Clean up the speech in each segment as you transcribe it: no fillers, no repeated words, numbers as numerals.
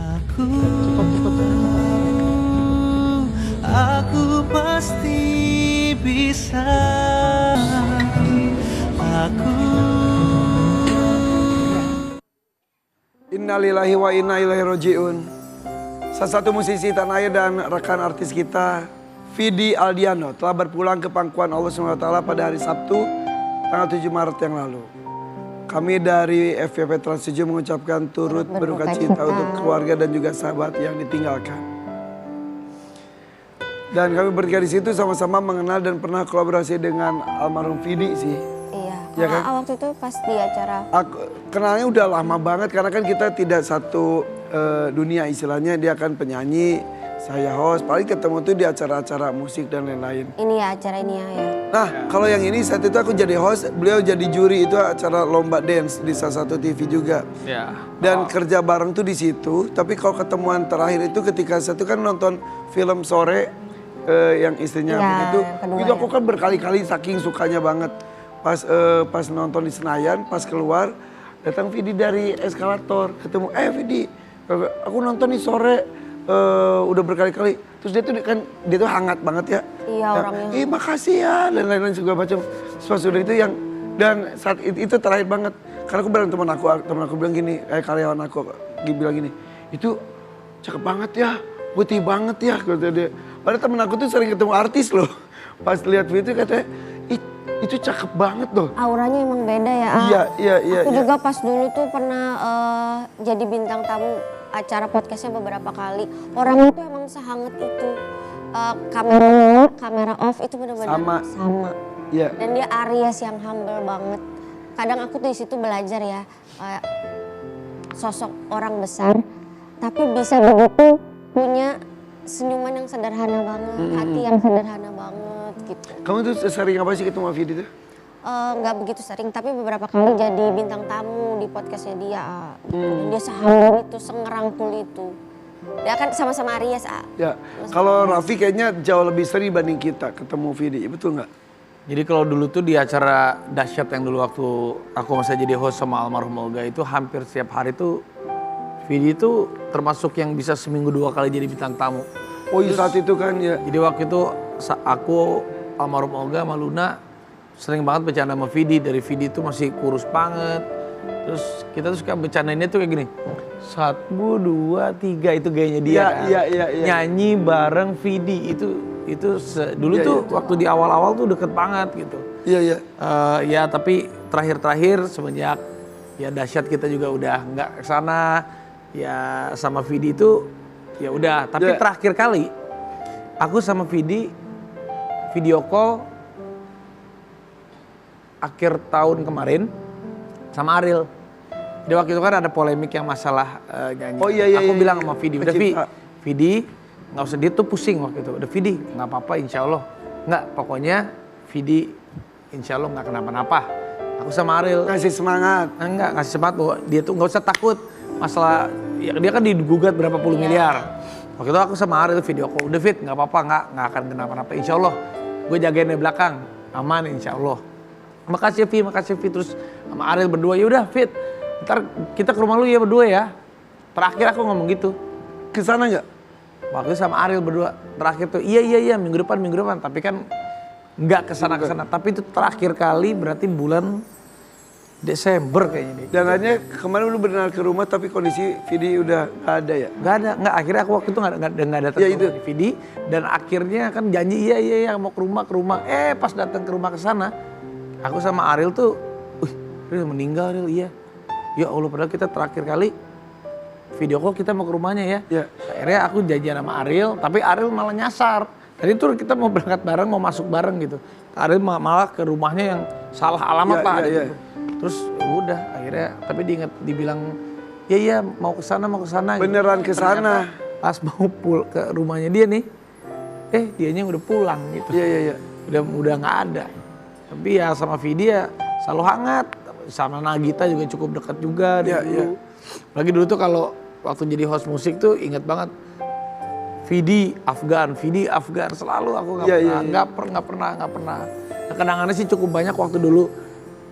Aku, aku pasti bisa. Aku. Innalillahi wa inna ilaihi raji'un. Salah satu musisi tanah air dan rekan artis kita, Vidi Aldiano, telah berpulang ke pangkuan Allah SWT pada hari Sabtu, tanggal 7 Maret yang lalu. Kami dari FVP Trans 7 mengucapkan turut berduka cita untuk keluarga dan juga sahabat yang ditinggalkan. Dan kami bertiga di situ sama-sama mengenal dan pernah kolaborasi dengan almarhum Vidi sih. Iya, Ya kan? waktu itu pas di acara. Aku kenalnya udah lama banget karena kan kita tidak satu dunia istilahnya, dia kan penyanyi, saya host, paling ketemu tuh di acara-acara musik dan lain-lain. Ini ya acara ini ya. Nah kalau yang ini saat itu aku jadi host, beliau jadi juri itu acara lomba dance di salah satu TV juga. Ya. Dan kerja bareng tuh di situ, tapi kalau ketemuan terakhir itu ketika satu kan nonton film sore yang istrinya Ya, itu, yang kedua itu ya. aku kan berkali-kali saking sukanya banget. Pas nonton di Senayan, pas keluar datang Vidi dari eskalator, ketemu Vidi, aku nonton nih sore udah berkali-kali. Terus dia tuh hangat banget ya. Iya, orangnya. Makasih ya dan lain-lain segala macam. Pas udah itu yang dan saat itu terakhir banget. Karena aku bilang teman aku bilang gini, karyawan aku bilang gini, itu cakep banget ya, putih banget ya, kata dia. Padahal temen aku tuh sering ketemu artis loh. Pas lihat video katanya, itu cakep banget loh. Auranya emang beda ya. Iya. Aku juga pas dulu tuh pernah jadi bintang tamu acara podcastnya beberapa kali. Orangnya tuh emang sehangat itu. Kamera off itu benar-benar sama. Iya. Dan dia Aries yang humble banget. Kadang aku tuh di situ belajar ya, sosok orang besar, tapi bisa begitu punya senyuman yang sederhana banget, hati yang sederhana banget gitu. Kamu tuh sering apa sih ketemu Vidi tuh? Nggak begitu sering, tapi beberapa kali jadi bintang tamu di podcastnya dia. Dan dia sehumble itu, sengerangkul itu. Dia kan sama-sama Aries. Ya, kalau Raffi kayaknya jauh lebih sering dibanding kita ketemu Vidi, betul nggak? Jadi kalau dulu tuh di acara Dahsyat yang dulu waktu aku masih jadi host sama almarhum Olga itu hampir setiap hari tuh Vidi itu termasuk yang bisa seminggu 2 kali jadi bintang tamu. Oh iya saat itu kan ya. Jadi waktu itu aku, almarhum Olga sama Luna sering banget bercanda sama Vidi. Dari Vidi itu masih kurus banget. Terus kita tuh suka bercandainnya tuh kayak gini. 1, 2, 3 itu gayanya dia kan. Iya. Nyanyi bareng Vidi dulu tuh waktu di awal-awal tuh deket banget gitu. Iya. Ya tapi terakhir-terakhir semenjak ya Dahsyat kita juga udah nggak kesana. Ya sama Vidi itu ya udah. Tapi terakhir kali aku sama Vidi video call akhir tahun kemarin sama Ariel. Di waktu itu kan ada polemik yang masalah nyanyi. Oh iya. Aku bilang sama Vidi, udah Vidi nggak usah, dia tuh pusing waktu itu. Udah Vidi nggak apa-apa insya Allah. Nggak, pokoknya Vidi insya Allah nggak kenapa-napa. Aku sama Ariel. Ngasih semangat. Enggak, ngasih semangat bahwa dia tuh nggak usah takut. Masalah, ya dia kan digugat berapa puluh miliar. Waktu itu aku sama Ariel video call, udah Fit nggak apa-apa, nggak akan kenapa-napa. Insya Allah, gue jagain di belakang, aman insya Allah. Makasih Vi, terus sama Ariel berdua, yaudah Fit, ntar kita ke rumah lu ya berdua ya. Terakhir aku ngomong gitu. Kesana nggak? Waktu itu sama Ariel berdua, terakhir tuh iya minggu depan, tapi kan nggak kesana. Tapi itu terakhir kali berarti bulan Desember kayaknya nih. Dan akhirnya kemarin lu benar ke rumah tapi kondisi Vidi udah nggak ada ya? Nggak, akhirnya aku waktu itu nggak datang Ya, ke itu. rumah Vidi. Dan akhirnya kan janji iya mau ke rumah. Pas datang ke rumah ke sana, aku sama Ariel tuh, Ariel meninggal Ariel, iya. Ya Allah, padahal kita terakhir kali video call kita mau ke rumahnya ya. Ya. Akhirnya aku janjian sama Ariel, tapi Ariel malah nyasar. Tadi tuh kita mau berangkat bareng, mau masuk bareng gitu. Ariel malah ke rumahnya yang salah alamat lah. Gitu. Terus udah akhirnya, tapi dibilang ya mau ke sana. Beneran gitu. ke sana. Pas mau ke rumahnya dia nih, dianya udah pulang gitu. Iya. Udah nggak ada. Tapi ya sama Vidi ya selalu hangat. Sama Nagita juga cukup dekat juga dulu. Lagi dulu tuh kalau waktu jadi host musik tuh inget banget. Vidi Afgan selalu aku nggak pernah. Nah, kenangannya sih cukup banyak waktu dulu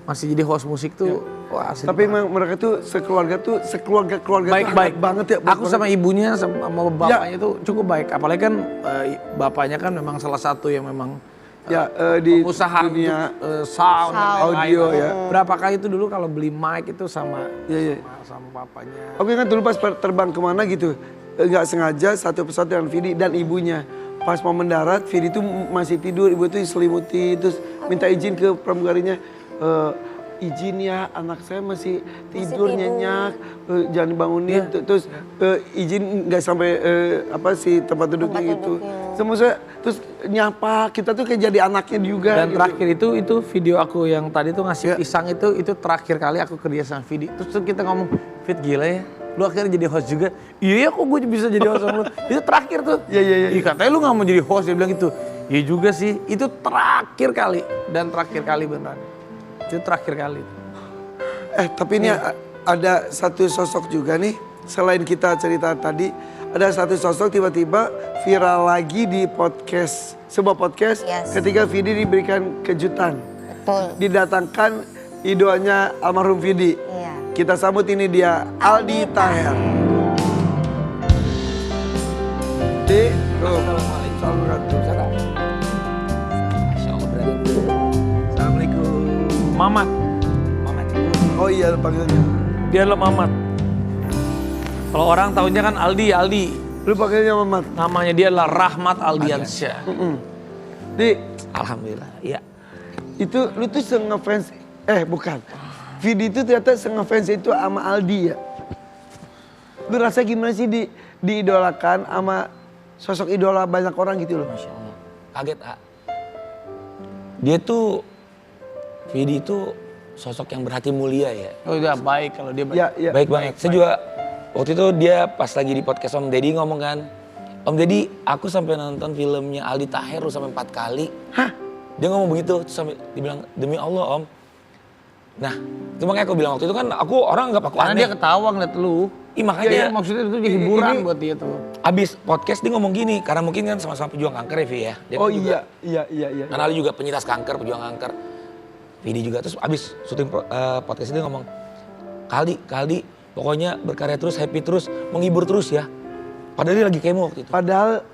masih jadi host musik tuh. Wah, asli Tapi banget. memang mereka tuh sekeluarga tuh Baik-baik hangat banget ya. Aku sama ibunya sama bapaknya tuh cukup baik. Apalagi kan bapaknya kan memang salah satu yang memang di usaha dunia sound, dan audio lain-lain. ya. Berapa kali itu dulu kalau beli mic itu sama Iya. sama papanya. Aku ingat dulu pas terbang kemana gitu, nggak sengaja satu pesawat dengan Vidi dan ibunya. Pas mau mendarat, Vidi tuh masih tidur, ibu tuh diselimuti, terus minta izin ke pramugarinya, izin ya anak saya masih tidur nyenyak, jangan dibangunin. Terus izin nggak sampai si tempat duduknya gitu. Semua saya terus nyapa, kita tuh kayak jadi anaknya juga. Dan gitu. terakhir itu video aku yang tadi tuh ngasih pisang itu terakhir kali aku kerja sama Vidi. Terus tuh kita ngomong, Fit gila ya, lu akhirnya jadi host juga. Iya kok gue bisa jadi host sama lu. Itu terakhir tuh. Iya. Ih katanya lu gak mau jadi host, dia bilang gitu. Iya juga sih, itu terakhir kali. Dan terakhir kali beneran. Itu terakhir kali. Tapi ini ada satu sosok juga nih, selain kita cerita tadi, ada satu sosok tiba-tiba viral lagi di podcast, sebuah podcast ketika Vidi diberikan kejutan. Betul. Didatangkan idolanya almarhum Vidi. Iya. Kita sambut ini dia, Aldi Taher. Assalamualaikum. Mamat. Oh iya panggilnya. Dia lo Mamat. Kalau orang tahunya kan Aldi. Lu panggilnya Mamat. Namanya dia adalah Rahmat Aldiansyah. Di, Alhamdulillah, iya. itu lu tuh ngefans, bukan. Vidi itu ternyata ngefans itu sama Aldi ya. Lu rasa gimana sih diidolakan sama sosok idola banyak orang gitu loh? Masya Allah. Kaget, A. Dia tuh, Vidi itu sosok yang berhati mulia ya. Oh udah baik kalau dia baik. Ya. Baik banget. Saya juga, waktu itu dia pas lagi di podcast Om Deddy ngomong kan, Om Deddy, aku sampai nonton filmnya Aldi Taher sampai 4 kali. Hah? Dia ngomong begitu, terus sampai dibilang, demi Allah Om. Nah, itu makanya aku bilang waktu itu kan aku orang anggap aku Karena aneh. dia ketawa ngeliat lu. Ih, makanya Iya, maksudnya itu jadi hiburan ini- buat dia tuh. abis podcast dia ngomong gini, karena mungkin kan sama-sama pejuang kanker ya Vi ya. Dia Oh kan juga, iya. Karena Ali juga penyintas kanker, pejuang kanker. Vidi juga, terus abis syuting podcast dia ngomong, Kaldi, pokoknya berkarya terus, happy terus, menghibur terus ya. Padahal dia lagi kemo waktu itu. Padahal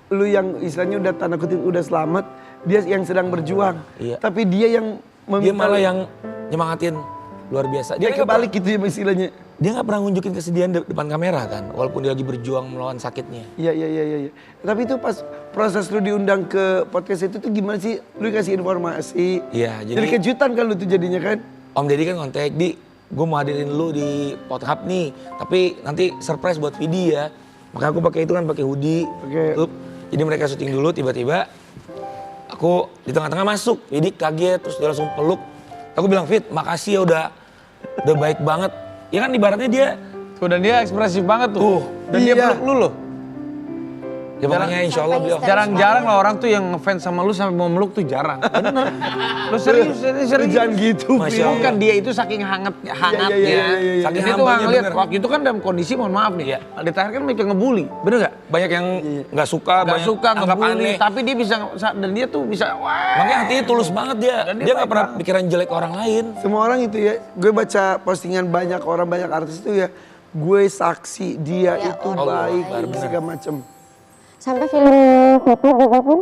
lu yang istilahnya udah tanda kutip udah selamat, dia yang sedang berjuang. Iya. Tapi dia yang Dia malah yang nyemangatin luar biasa. dia nggak kebalik gitu ya istilahnya. Dia gak pernah nunjukin kesedihan depan kamera kan, walaupun dia lagi berjuang melawan sakitnya. Iya. Tapi itu pas proses lu diundang ke podcast itu tuh gimana sih? Lu kasih informasi. Iya, Jadi jadi kejutan kan lu tuh jadinya kan? Om Deddy kan kontak, gue mau hadirin lu di Pothub nih, tapi nanti surprise buat Vidi ya. Maka aku pakai itu kan, pakai hoodie. Oke. Tutup. Jadi mereka syuting dulu, tiba-tiba aku di tengah-tengah masuk. Vidi kaget, terus dia langsung peluk. Aku bilang, Fit, makasih ya udah baik banget. Ya kan ibaratnya dia, Tuh, dan dia ekspresif banget tuh. Dan dia iya. peluk lu loh. ya makanya insya Allah beliau. Jarang-jarang lah orang tuh yang ngefans sama lu sampai mau meluk tuh jarang. Bener. Lu serius. Jangan gitu. Masya Allah. Bukan dia itu saking hangatnya. Iya. Saking Dia tuh hambanya ngeliat bener. waktu itu kan dalam kondisi mohon maaf nih. Iya. Aldi Taher kan mereka ngebully, bener gak? Banyak yang nggak suka, Gak banyak suka anggap ngebully, aneh. tapi dia bisa, dan dia tuh bisa, wah. Makanya hatinya tulus banget dia. Dan dia Dia nggak baik pernah banget. pikiran jelek orang lain. Semua orang itu ya, gue baca postingan banyak orang, banyak artis itu ya, gue saksi dia Ya itu Allah, baik, bener. segala macem. Sampai film Vivi juga pun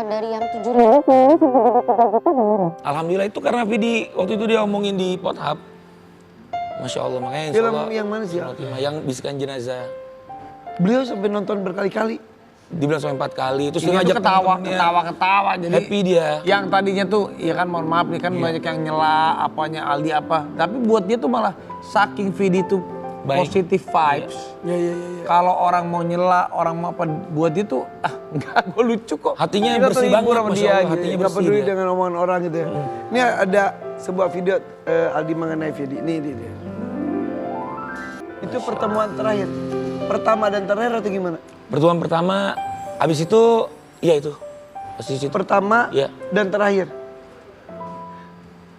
dari yang 7.000 sampai 3 juta gimana? Alhamdulillah itu karena Vidi waktu itu dia omongin di Pothub. Masya Allah, makanya insya Film Allah. yang mana sih? Yang bisikan jenazah. Beliau sampai nonton berkali-kali. Dibilang sampai 4 kali. Terus Ini dia tuh ngajak ketawa. Jadi Happy dia. yang tadinya tuh, ya kan mohon maaf nih kan banyak yang nyela apanya Aldi apa. Tapi buat dia tuh malah saking Vidi tuh Baik. positive vibes. Iya. Kalau orang mau nyela, orang mau apa, buat dia tuh enggak, gue lucu kok. Hatinya Kita bersih terhibur banget, sama Masya dia Allah, gitu. hatinya Gak bersih peduli dia. dengan omongan orang gitu ya. Ini ada sebuah video Aldi mengenai Vidi. Ini dia. Itu pertemuan terakhir. Pertama dan terakhir atau gimana? Pertemuan pertama, abis itu, iya itu. Pas di situ. Pertama Iya. dan terakhir.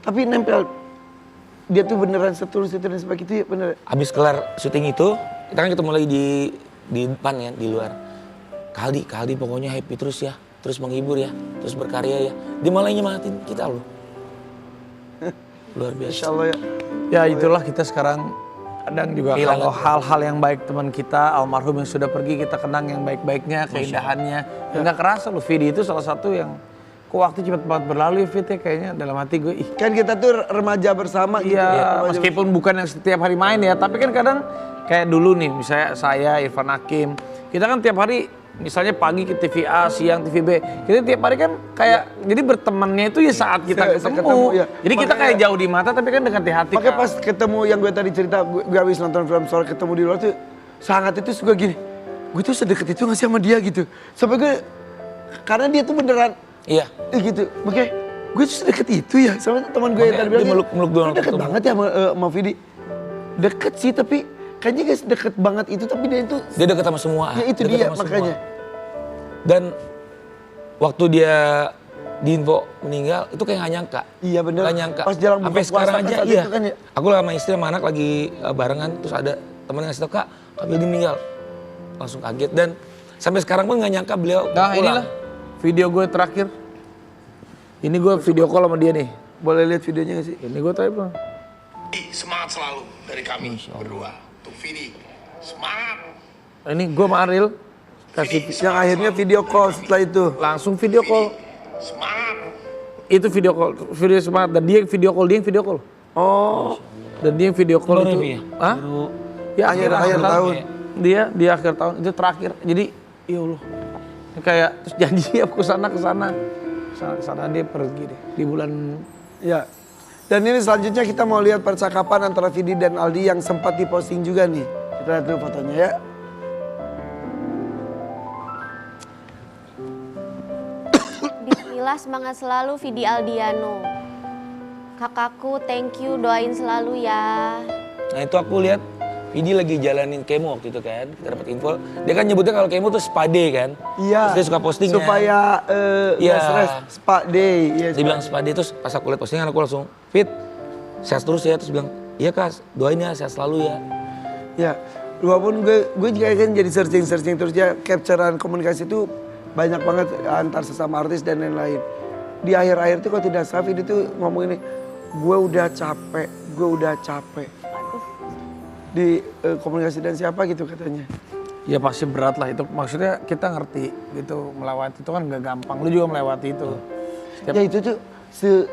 Tapi nempel. Dia tuh beneran setulus itu dan sebagainya itu ya bener. Abis kelar syuting itu, kita kan ketemu lagi di depan ya, di luar. Kaldi pokoknya happy terus ya. Terus menghibur ya, terus berkarya ya. Dia malah nyemangatin kita loh. Luar biasa. Insya Allah ya. Ya itulah kita sekarang kadang juga Kehilangan. kalau hal-hal yang baik teman kita almarhum yang sudah pergi kita kenang yang baik-baiknya, keindahannya. Nggak kerasa loh Vidi itu salah satu yang kok waktu cepat banget berlalu ya Fit ya kayaknya dalam hati gue ih. Kan kita tuh remaja bersama gitu. Iya, Remaja meskipun bukan yang setiap hari main ya, tapi kan kadang kayak dulu nih, misalnya saya, Irfan Hakim, kita kan tiap hari, misalnya pagi ke TV A, siang TV B, kita tiap hari kan kayak, jadi bertemannya itu ya saat kita ketemu. ya. Jadi kita Makanya- kayak jauh di mata, tapi kan dekat di hati. Makanya Kak. pas ketemu yang gue tadi cerita, gue habis nonton film soal ketemu di luar tuh, sangat itu suka gini, gue tuh sedekat itu gak sih sama dia gitu. Sampai gue, karena dia tuh beneran, Iya. gitu. Makanya gue tuh sedekat itu ya sama teman gue yang Makanya tadi bilang. dia meluk dua "Lu orang deket ketemu." banget ya sama Vidi. Deket sih tapi kayaknya guys deket banget itu tapi dia itu, Dia deket sama semua. ya itu Deket dia sama semua. makanya. Dan waktu dia diinfo meninggal itu kayak gak nyangka. Iya bener. Gak nyangka. Pas jalan buka Sampai sekarang puasa aja saat iya. itu kan ya. Aku sama istri sama anak lagi barengan terus ada temen yang ngasih tau Kak Wildy meninggal. Langsung kaget dan sampai sekarang pun gak nyangka beliau Nah pulang. inilah video gue terakhir. Ini gue video call sama dia nih. Boleh lihat videonya gak sih? Ini gue tanya bang. Semangat selalu dari kami berdua. Untuk Vidi, semangat. Ini gue sama Ariel kasih Yang akhirnya video call setelah itu. langsung video call. Semangat. Itu video call, video semangat dan dia yang video call, dia yang video call. Oh, Dan dia yang video call Baru itu. ya? Hah? Ya akhir tahun. Dia di akhir tahun itu terakhir. Jadi ya Allah. Ini kayak terus janji ya ke sana dia pergi deh di bulan. ya. Dan ini selanjutnya kita mau lihat percakapan antara Vidi dan Aldi yang sempat diposting juga nih. Kita lihat dulu fotonya ya. Bismillah, semangat selalu Vidi Aldiano. Kakakku, thank you, doain selalu ya. Nah itu aku lihat Vidi lagi jalanin kemo waktu itu kan. Kita dapat info. Dia kan nyebutnya kalau kemo tuh spa day kan. Iya. Terus dia suka posting kan. Supaya Iya. stress spa day. Iya, Dia bilang spa day terus pas aku lihat postingan aku langsung Fit sehat terus ya. Terus bilang iya Kak doain ya sehat selalu ya. Ya, walaupun gue juga kan jadi searching terus ya, capturean komunikasi itu banyak banget antar sesama artis dan lain-lain. Di akhir-akhir itu kalau tidak salah Vidi tuh ngomong ini, gue udah capek. Di komunikasi dan siapa gitu katanya. Ya pasti berat lah itu. Maksudnya kita ngerti gitu melewati itu kan gak gampang. Lu juga melewati itu. Ya itu tuh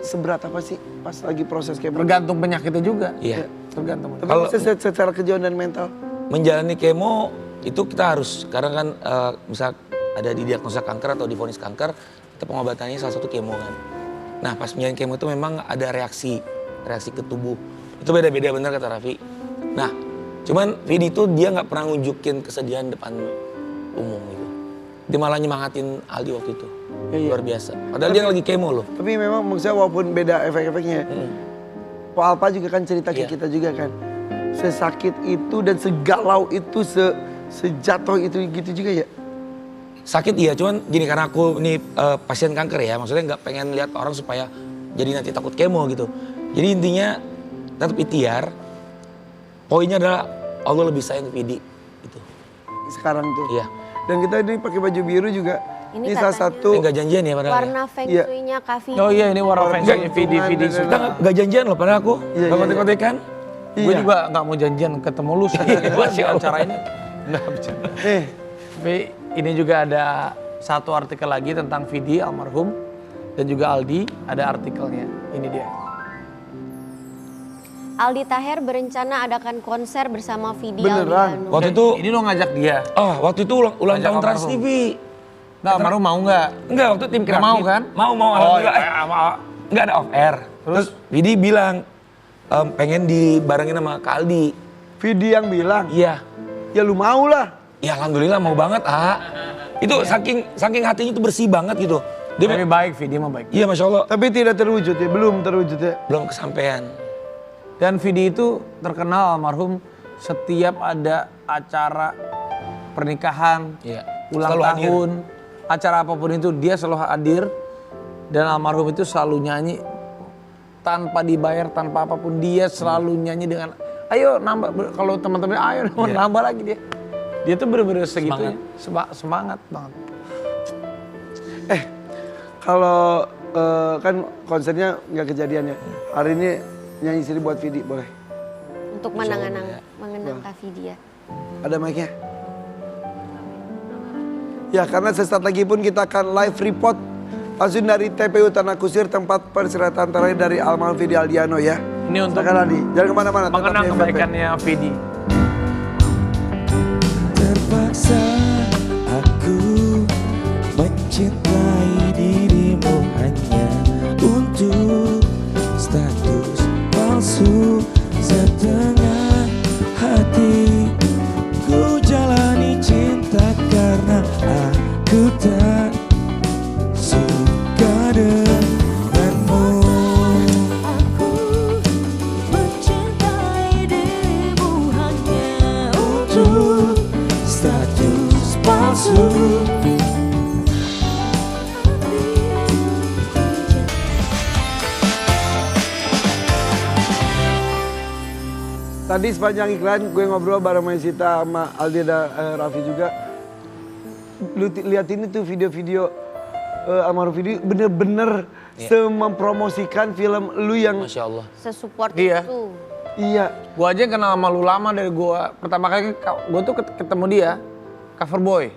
seberat apa sih pas lagi proses kemo? Tergantung penyakitnya juga. Iya. Tergantung. Tapi Kalau- secara kejauhan dan mental. Menjalani kemo itu kita harus karena kan misal ada di diagnosa kanker atau divonis kanker kita pengobatannya salah satu kemo kan. Nah pas menjalani kemo itu memang ada reaksi ke tubuh itu beda-beda benar kata Raffi. Nah cuman Vidi itu dia nggak pernah nunjukin kesedihan depan umum gitu. Dia malah nyemangatin Aldi waktu itu. Luar biasa. Padahal dia lagi kemo loh. Tapi memang maksudnya walaupun beda efek-efeknya. Pak Alpa juga kan cerita ke Iya. kita juga kan. Sesakit itu dan segalau itu, sejatuh itu gitu juga ya. Sakit iya, cuman gini karena aku ini pasien kanker ya, maksudnya nggak pengen lihat orang supaya jadi nanti takut kemo gitu. Jadi intinya tetap ikhtiar. Poinnya adalah Allah lebih sayang ke Vidi gitu. Sekarang tuh. Iya. Dan kita ini pakai baju biru juga. Ini Ini salah katanya- satu. Nggak janjian ya padahal. Warna feng Iya. shui-nya Kak Vidi. Oh iya ini warna feng shui Enggak, Vidi hubungan suka. Kita nggak janjian loh padahal aku. Iya, Nggak iya, kontek-kontekan. Gue juga gak mau janjian ketemu lu di acara ini. Nggak bercanda. Tapi ini juga ada satu artikel lagi tentang Vidi almarhum dan juga Aldi ada artikelnya. Ini dia. Aldi Taher berencana adakan konser bersama Vidi Beneran? Aldiano. Waktu itu, Ini lo ngajak dia. waktu itu ulang Ngajak tahun Trans almarhum. TV. Nggak, almarhum mau nggak? Enggak, waktu itu tim Nggak kreatif. mau kan? Mau Oh alhamdulillah. iya, Enggak ada off air. Terus Vidi bilang pengen dibarengin sama Kak Aldi. Vidi yang bilang, Iya. ya lu mau lah. Ya alhamdulillah mau banget, Itu saking hatinya itu bersih banget gitu. Dia Tapi baik, Vidi mah baik. iya Masya Allah, Tapi tidak terwujud ya, belum terwujud ya. belum kesampaian. Dan Vidi itu terkenal almarhum setiap ada acara pernikahan, Iya. ulang Selalu hadir. tahun, acara apapun itu dia selalu hadir. Dan almarhum itu selalu nyanyi tanpa dibayar, tanpa apapun dia selalu nyanyi dengan ayo nambah, kalau teman-teman ayo nambah lagi dia. Dia tuh bener-bener segitunya, semangat banget. Kalau kan konsernya nggak kejadian ya. Hari ini nyanyi sendiri buat Vidi, boleh? untuk mengenang Kak Vidya. Ada mic-nya? Ya, karena sesaat lagi pun kita akan live report langsung dari TPU Tanah Kusir, tempat peristirahatan terakhir dari almarhum Vidi Aldiano ya. Ini untuk Silakan Adi, jangan kemana-mana. tetap mengenang di FVP. kebaikannya Vidi. Terpaksa aku mencintai dirimu hanya untuk status palsu setengah hati. Ku jalani cinta karena aku tak suka denganmu. Aku mencintai dirimu hanya untuk status palsu. Tadi sepanjang iklan gue ngobrol bareng Maisita sama Aldi dan Raffi juga. Lu lihat ini tuh video-video almarhum Vidi bener-bener mempromosikan film lu yang Masya Allah. Sesupport Iya. itu. iya. Gua aja kenal sama lu lama dari gua pertama kali gua tuh ketemu dia cover boy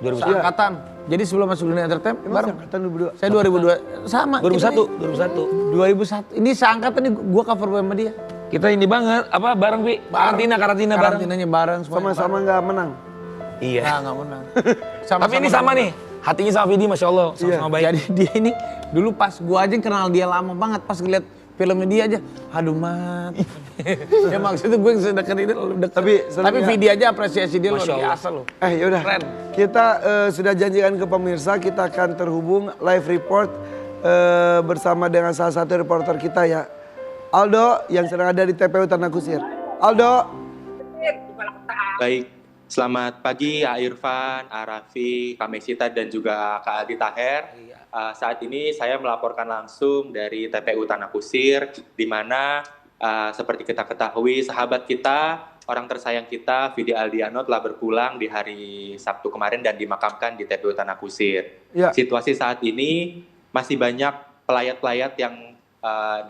2001. seangkatan. Jadi sebelum masuk dunia entertainment Emang bareng. seangkatan lu berdua? Saya 2002 sama. 2001. 2001. Ini seangkatan nih gua cover boy sama dia. Kita ini banget, apa bareng Pi? Karantina bareng. Karantinanya bareng semuanya. Sama-sama nggak menang. Iya. Nggak menang. Tapi ini sama nih, hatinya sama Vidi Masya Allah, sama-sama baik. Jadi dia ini dulu pas gua aja kenal dia lama banget pas ngeliat filmnya dia aja. Aduh mat. Ya maksudnya gue sedekat ini lu deket. Tapi ya. Vidi aja apresiasi dia luar Masya Allah. biasa loh. Yaudah. Keren. Kita sudah janjikan ke pemirsa, kita akan terhubung live report bersama dengan salah satu reporter kita ya. Aldo yang sedang ada di TPU Tanah Kusir. Aldo. Baik, selamat pagi A Irfan, A Raffi, Kak Mesita dan juga Kak Aldi Taher. Saat ini saya melaporkan langsung dari TPU Tanah Kusir, di mana seperti kita ketahui sahabat kita, orang tersayang kita, Vidi Aldiano telah berpulang di hari Sabtu kemarin dan dimakamkan di TPU Tanah Kusir. Ya. Situasi saat ini masih banyak pelayat-pelayat yang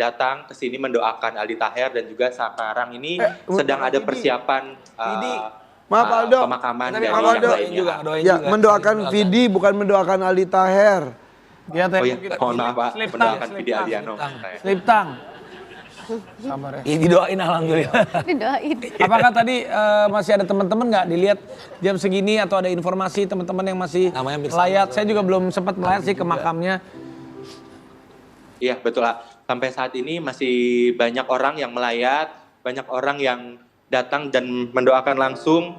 datang ke sini mendoakan Aldi Taher dan juga sekarang ini sedang ada persiapan Maaf Aldo. pemakaman dari Maaf, yang Aldo. lainnya. Ya, mendoakan Vidi bukan mendoakan Aldi Taher. Dia Oh iya, mohon maaf Pak, mendoakan Vidi Aldiano. Slip tang. Sabar ya. Ini didoain alhamdulillah. Didoain. Apakah tadi masih ada teman-teman nggak dilihat jam segini atau ada informasi teman-teman yang masih Namanya hampir melayat? Saya juga belum sempat melayat sih ke makamnya. Iya, betul lah. Sampai saat ini masih banyak orang yang melayat, banyak orang yang datang dan mendoakan langsung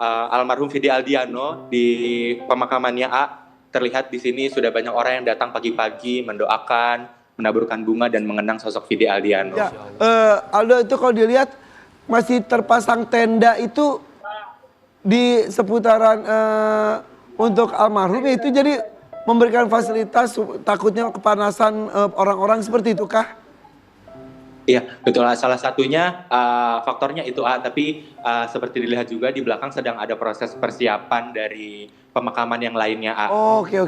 almarhum Vidi Aldiano di pemakamannya A. Terlihat di sini sudah banyak orang yang datang pagi-pagi mendoakan, menaburkan bunga dan mengenang sosok Vidi Aldiano. Ya, Aldo itu kalau dilihat masih terpasang tenda itu di seputaran untuk almarhum itu jadi memberikan fasilitas takutnya kepanasan orang-orang seperti itu kah? Iya, betul. Salah satunya faktornya itu tapi seperti dilihat juga di belakang sedang ada proses persiapan dari pemakaman yang lainnya. Oh, oke.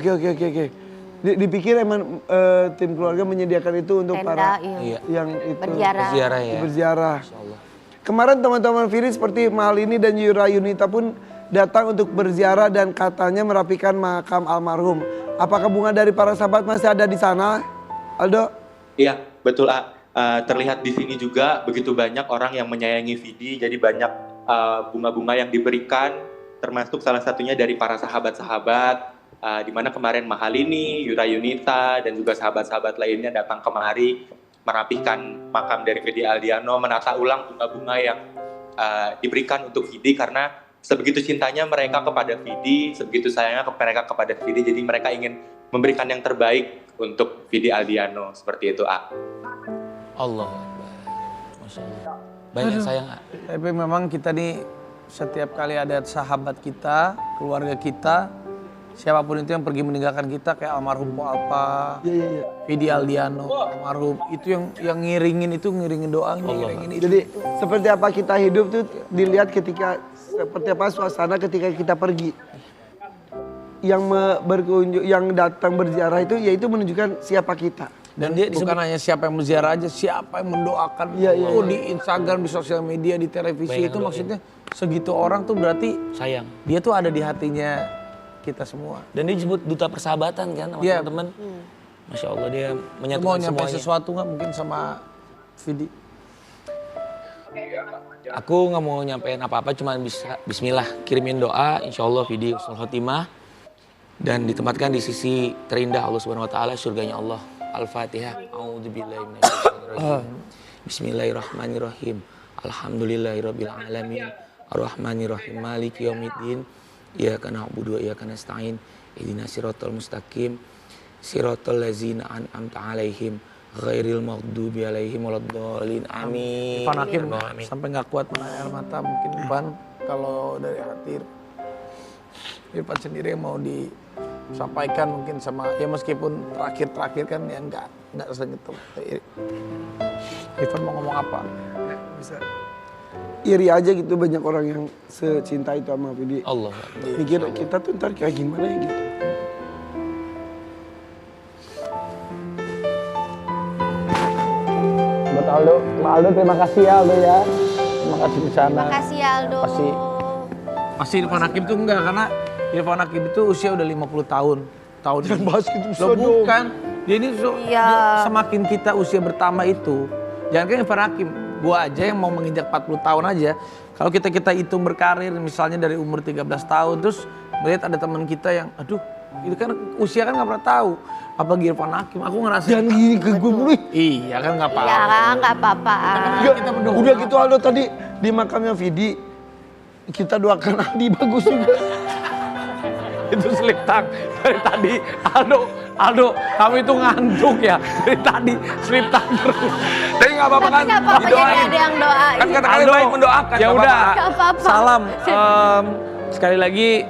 Dipikir emang tim keluarga menyediakan itu untuk Tenda, para iya. yang itu Berziarah. Ziarah ya. berziarah. Kemarin teman-teman Vidi seperti Mahalini dan Yura Yunita pun datang untuk berziarah dan katanya merapikan makam almarhum. Apakah bunga dari para sahabat masih ada di sana, Aldo? Iya, betul. Terlihat di sini juga begitu banyak orang yang menyayangi Vidi, jadi banyak bunga-bunga yang diberikan, termasuk salah satunya dari para sahabat-sahabat, di mana kemarin Mahalini, Yura Yunita, dan juga sahabat-sahabat lainnya datang kemari merapikan makam dari Vidi Aldiano, menata ulang bunga-bunga yang diberikan untuk Vidi karena sebegitu cintanya mereka kepada Vidi, sebegitu sayangnya mereka kepada Vidi, jadi mereka ingin memberikan yang terbaik untuk Vidi Aldiano, seperti itu, Allah. Masya Allah. Banyak sayang. Tapi memang kita nih setiap kali ada sahabat kita, keluarga kita, siapapun itu yang pergi meninggalkan kita kayak almarhum Po Alpa, Vidi Aldiano, almarhum itu yang ngiringin doa, ngiringin itu. Jadi seperti apa kita hidup tuh dilihat ketika seperti apa suasana ketika kita pergi. Yang berkunjung, yang datang berziarah itu yaitu menunjukkan siapa kita. Dan dia bukan hanya siapa yang menziarah aja, siapa yang mendoakan. Di Instagram, di sosial media, di televisi itu maksudnya segitu orang tuh berarti sayang. Dia tuh ada di hatinya kita semua. Dan dia disebut duta persahabatan kan sama teman-teman. Masya Allah dia menyatukan mau nyampe semuanya. sesuatu nggak mungkin sama Vidi? Aku nggak mau nyampein apa-apa, cuma bisa Bismillah kirimin doa, insya Allah Vidi husnul khotimah dan ditempatkan di sisi terindah Allah Subhanahu Wa Taala, surganya Allah. Al-Fatihah. A'udzubillahi minasyaitonirrajim. Bismillahirrahmanirrahim. Alhamdulillahirabbil alamin. Arrahmanirrahim. Maliki yaumiddin. Iyyaka na'budu wa iyyaka nasta'in. Ihdinas siratal mustaqim. Siratal ladzina an'amta 'alaihim ghairil maghdubi 'alaihim waladdallin. Amin. Irfan Hakim sampai nggak kuat menahan air mata mungkin Irfan kalau dari hati Irfan sendiri yang mau disampaikan mungkin sama ya meskipun terakhir kan ya nggak sering itu. Irfan mau ngomong apa? Bisa iri aja gitu banyak orang yang secinta itu sama Vidi. Allah. Mikir kita tuh ntar kayak gimana ya gitu. Buat Aldo terima kasih ya Aldo ya. Terima kasih di sana. Terima kasih Aldo. Pasti Irfan Hakim tuh enggak karena Irfan Hakim itu usia udah 50 tahun. Jangan bahas gitu Loh bukan. Dia ini semakin kita usia bertambah itu, jangan kan Irfan Hakim, gua aja yang mau menginjak 40 tahun aja. Kalau kita hitung berkarir misalnya dari umur 13 tahun terus melihat ada teman kita yang aduh, itu kan usia kan nggak pernah tahu. Apalagi Irfan Hakim, aku ngerasa Jangan gini ke gue mulu. Iya kan nggak apa-apa. Iya nggak apa-apa. Udah gitu Aldo tadi di makamnya Vidi kita doakan Adi bagus juga. Itu slip tang dari tadi. Aldo, kamu itu ngantuk ya dari tadi slip tang terus. Tapi nggak apa-apa kan? Nggak apa-apa, jadi ada yang doain. Kan kata-kata baik mendoakan. Ya nggak udah. apa-apa. Nggak apa-apa. Salam. Sekali lagi